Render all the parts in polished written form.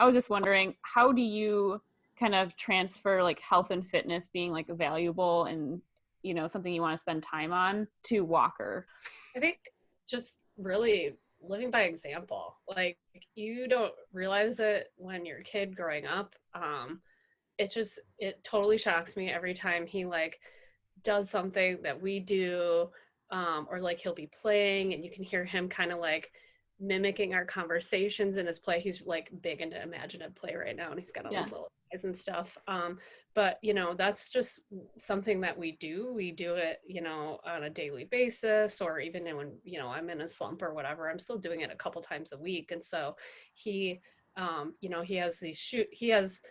I was just wondering, how do you kind of transfer like health and fitness being like valuable and, something you want to spend time on to walker? I think just really living by example. Like you don't realize it when you're a kid growing up. It totally shocks me every time he like does something that we do, or like he'll be playing and you can hear him kind of like mimicking our conversations in his play. He's like big into imaginative play right now and he's got all Yeah. these little eyes and stuff. But that's just something that we do. We do it, on a daily basis, or even when, I'm in a slump or whatever, I'm still doing it a couple times a week. And so he, he has he has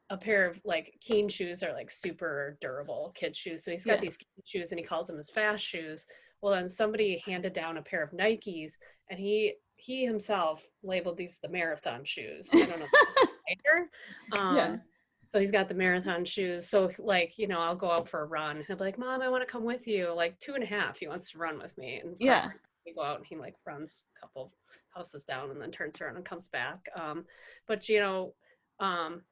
a pair of like Keen shoes are like super durable kid shoes. So he's got Yeah. these Keen shoes and he calls them his fast shoes. Well, then somebody handed down a pair of Nikes and he himself labeled these the marathon shoes. I don't know later. Yeah. So he's got the marathon shoes. So like, I'll go out for a run. He'll be like, Mom, I want to come with you. Like 2.5. He wants to run with me. And of Yeah. course we go out and he like runs a couple houses down and then turns around and comes back. But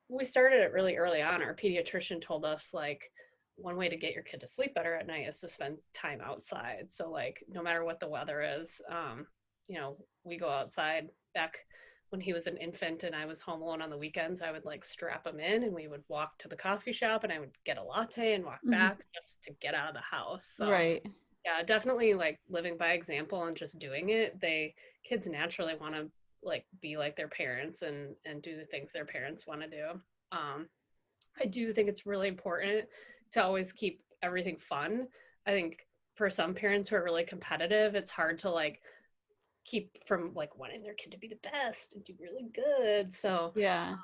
we started it really early on. Our pediatrician told us like one way to get your kid to sleep better at night is to spend time outside. So like no matter what the weather is, we go outside. Back when he was an infant and I was home alone on the weekends, I would like strap him in and we would walk to the coffee shop and I would get a latte and walk Hmm. back just to get out of the house. So Right. yeah, definitely like living by example and just doing it. Kids naturally want to like be like their parents and do the things their parents want to do. Um, I do think it's really important to always keep everything fun. I think for some parents who are really competitive, it's hard to like keep from like wanting their kid to be the best and do really good. So Yeah.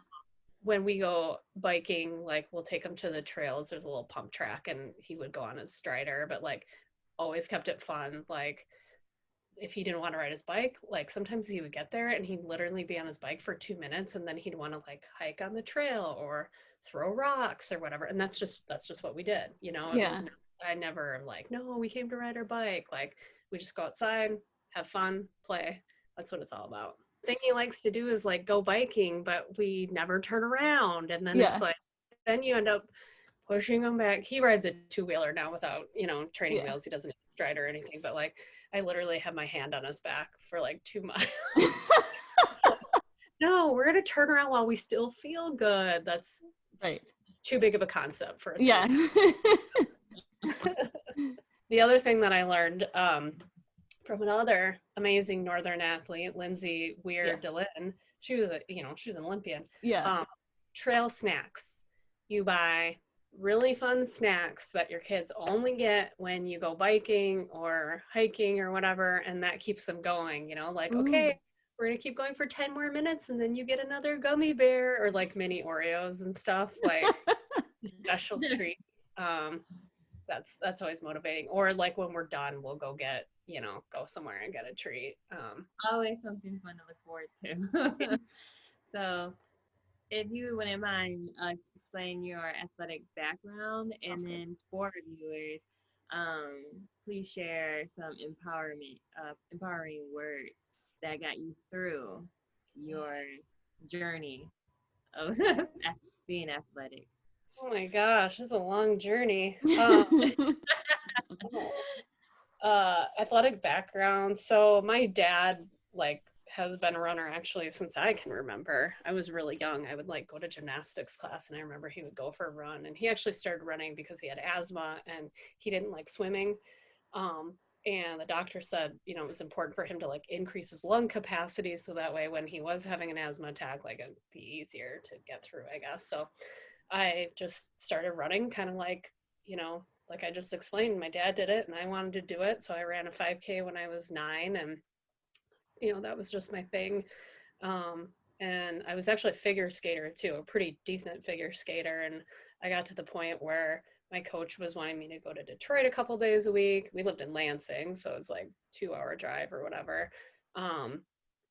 when we go biking, like we'll take him to the trails. There's a little pump track and he would go on his strider, but like always kept it fun. Like if he didn't want to ride his bike, like sometimes he would get there and he'd literally be on his bike for 2 minutes and then he'd want to like hike on the trail or throw rocks or whatever. And that's just what we did. It Yeah. was, I never am like, no, we came to ride our bike. Like we just go outside, have fun, play. That's what it's all about. Thing he likes to do is like go biking, but we never turn around. And then it's Yeah. like, then you end up pushing him back. He rides a two-wheeler now without, training Yeah. wheels. He doesn't need a stride or anything, but like I literally have my hand on his back for like 2 miles. So, no, we're gonna turn around while we still feel good. That's Right. too big of a concept for a Yeah. 3 year. The other thing that I learned from another amazing Northern athlete, Lindsay Yeah. Weir Dillon, she was an Olympian. Yeah. Um, Trail snacks. You buy really fun snacks that your kids only get when you go biking or hiking or whatever, and that keeps them going, like, Ooh. okay, we're gonna keep going for 10 more minutes and then you get another gummy bear or like mini Oreos and stuff, like special treat. Um, that's always motivating. Or like when we're done, we'll go get, go somewhere and get a treat. Always something fun to look forward to. So, if you wouldn't mind explain your athletic background, and Okay. then for our viewers, um, please share some empowering words that got you through your journey of being athletic. Oh my gosh, this is a long journey. Athletic background. So my dad like has been a runner actually since I can remember. I was really young. I would like go to gymnastics class and I remember he would go for a run and he actually started running because he had asthma and he didn't like swimming. Um, and the doctor said, it was important for him to like increase his lung capacity so that way when he was having an asthma attack, like it'd be easier to get through, I guess. So I just started running kind of like I just explained, my dad did it and I wanted to do it. So I ran a 5K when I was 9 and that was just my thing. Um, and I was actually a figure skater too, a pretty decent figure skater. And I got to the point where my coach was wanting me to go to Detroit a couple days a week. We lived in Lansing, so it's like 2 hour drive or whatever. Um,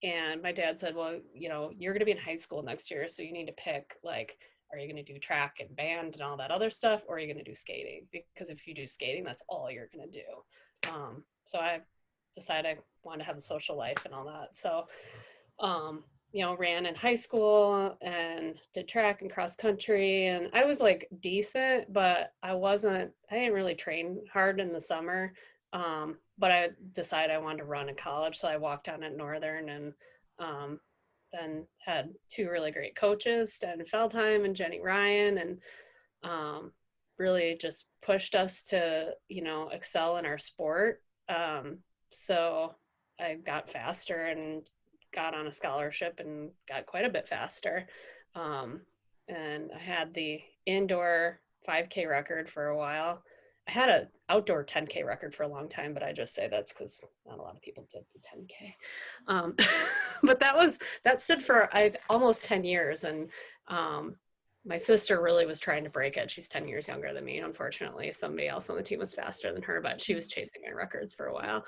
and my dad said, well, you're going to be in high school next year, so you need to pick like, are you going to do track and band and all that other stuff, or are you going to do skating? Because if you do skating, that's all you're going to do. So I decided I wanted to have a social life and all that. So ran in high school and did track and cross country. And I was like decent, but I didn't really train hard in the summer. But I decided I wanted to run in college. So I walked on at Northern and then had two really great coaches, Stan Feldheim and Jenny Ryan, and really just pushed us to, excel in our sport. So I got faster and got on a scholarship and got quite a bit faster. Um, and I had the indoor 5K record for a while. I had an outdoor 10K record for a long time, but I just say that's because not a lot of people did the 10K. But that stood for almost 10 years. And my sister really was trying to break it. She's 10 years younger than me. Unfortunately, somebody else on the team was faster than her, but she was chasing my records for a while.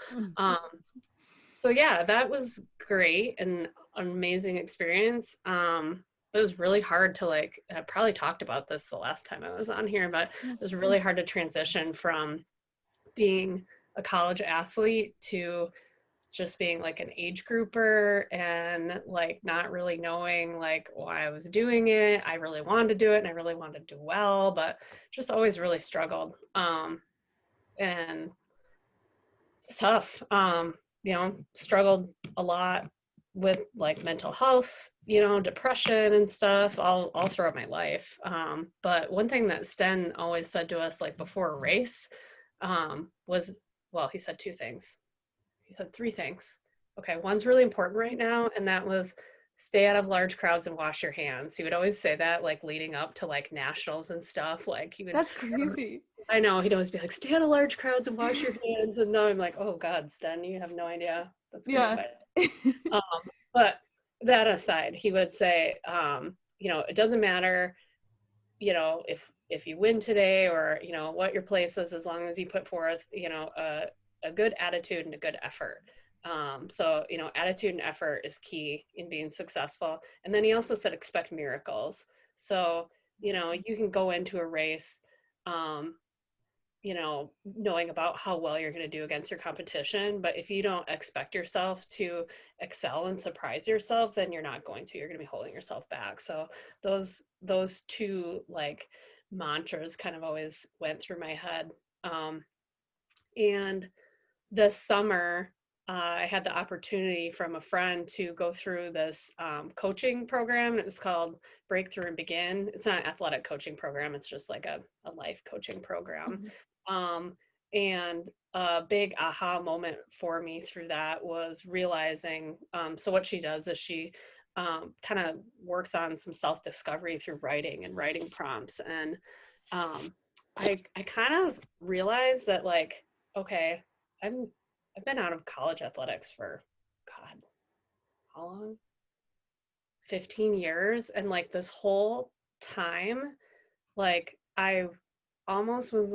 So yeah, that was great and an amazing experience. It was really hard to I probably talked about this the last time I was on here, but it was really hard to transition from being a college athlete to just being like an age grouper and not really knowing why I was doing it. I really wanted to do it and I really wanted to do well, but just always really struggled. And it's tough. Struggled a lot with mental health, depression and stuff all throughout my life. But one thing that Sten always said to us before a race was, well, he said two things. He said three things. Okay, one's really important right now, and that was stay out of large crowds and wash your hands. He would always say that leading up to nationals and stuff. He would. That's crazy. I know, he'd always be like, stay out of large crowds and wash your hands. And now I'm like, oh God, Sten, you have no idea. That's great advice. But that aside, he would say, it doesn't matter, if you win today or, what your place is, as long as you put forth, a good attitude and a good effort. So, attitude and effort is key in being successful. And then he also said, expect miracles. So, you can go into a race, knowing about how well you're going to do against your competition. But if you don't expect yourself to excel and surprise yourself, then you're not going to. You're going to be holding yourself back. So those two mantras kind of always went through my head. And this summer, I had the opportunity from a friend to go through this coaching program. It was called Breakthrough and Begin. It's not an athletic coaching program. It's just a life coaching program. And a big aha moment for me through that was realizing, so what she does is she kind of works on some self-discovery through writing and writing prompts. And I kind of realized that okay, I've been out of college athletics for, God, how long? 15 years. And this whole time, I almost was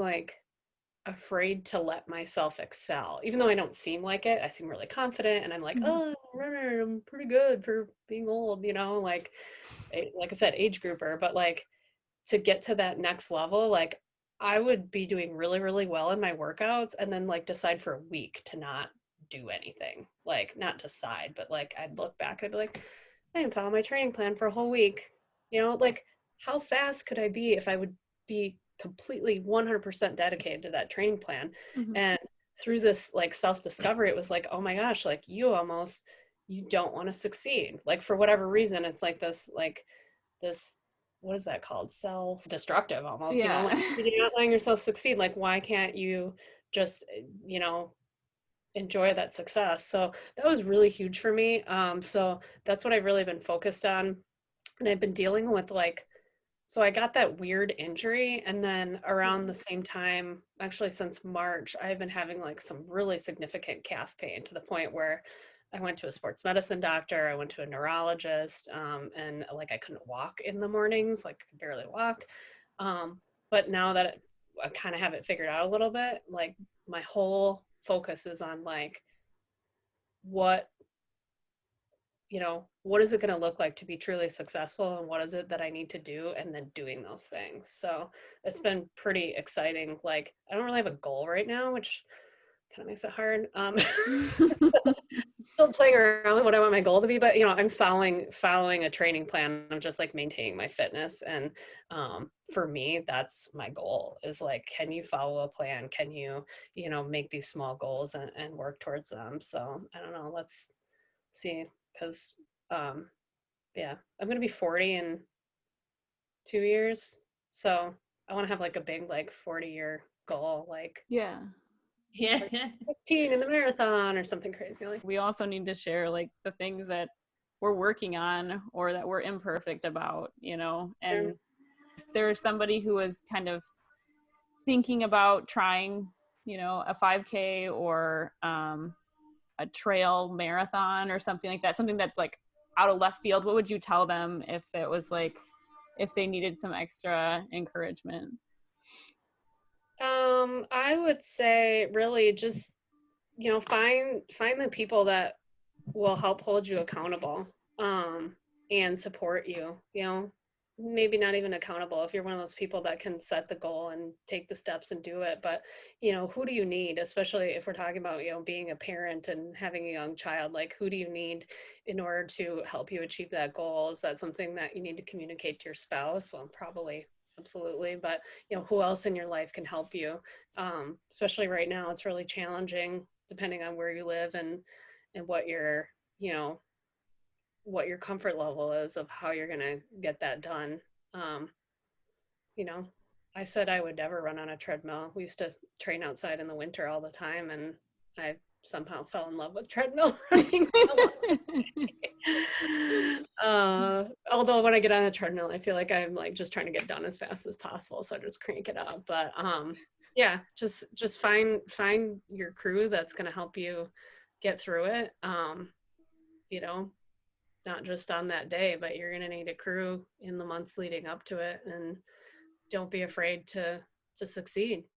afraid to let myself excel, even though I don't seem like it. I seem really confident and I'm oh, I'm pretty good for being old, like I said, age grouper. But to get to that next level, I would be doing really, really well in my workouts and then decide for a week to not do anything. Not decide, but I'd look back and I'd be like, I didn't follow my training plan for a whole week. How fast could I be if I would be completely 100% dedicated to that training plan? And through this self-discovery, it was oh my gosh, you don't want to succeed. For whatever reason, it's this what is that called? Self-destructive almost, you're not letting yourself succeed. Why can't you just, enjoy that success? So that was really huge for me. So that's what I've really been focused on. And I've been dealing with so I got that weird injury. And then around the same time, actually since March, I've been having some really significant calf pain to the point where I went to a sports medicine doctor, I went to a neurologist, and I couldn't walk in the mornings, I could barely walk. But now that I kind of have it figured out a little bit, my whole focus is on what what is it going to look like to be truly successful, and what is it that I need to do, and then doing those things. So it's been pretty exciting. I don't really have a goal right now, which kind of makes it hard. still playing around with what I want my goal to be, but I'm following a training plan of just like maintaining my fitness. And for me, that's my goal, is like, can you follow a plan? Can you, make these small goals and work towards them? So I don't know, let's see, because yeah, I'm gonna be 40 in 2 years. So I want to have like a big like 40-year goal, like Yeah. Yeah. 15 in the marathon or something crazy like. We also need to share like the things that we're working on or that we're imperfect about, and if there's somebody who is kind of thinking about trying, a 5K or a trail marathon or something like that, something that's like out of left field, what would you tell them if it was like, if they needed some extra encouragement? I would say really just, find the people that will help hold you accountable, and support you, maybe not even accountable if you're one of those people that can set the goal and take the steps and do it. But, who do you need, especially if we're talking about, being a parent and having a young child, like who do you need in order to help you achieve that goal? Is that something that you need to communicate to your spouse? Well, probably, absolutely. But, who else in your life can help you? Especially right now, it's really challenging depending on where you live and what your, what your comfort level is of how you're going to get that done. Um, you know, I said I would never run on a treadmill. We used to train outside in the winter all the time, and I somehow fell in love with treadmill running. Although when I get on a treadmill, I feel like I'm like just trying to get done as fast as possible, so I just crank it up. But yeah, just find your crew that's going to help you get through it. You know, not just on that day, but you're going to need a crew in the months leading up to it, and don't be afraid to succeed.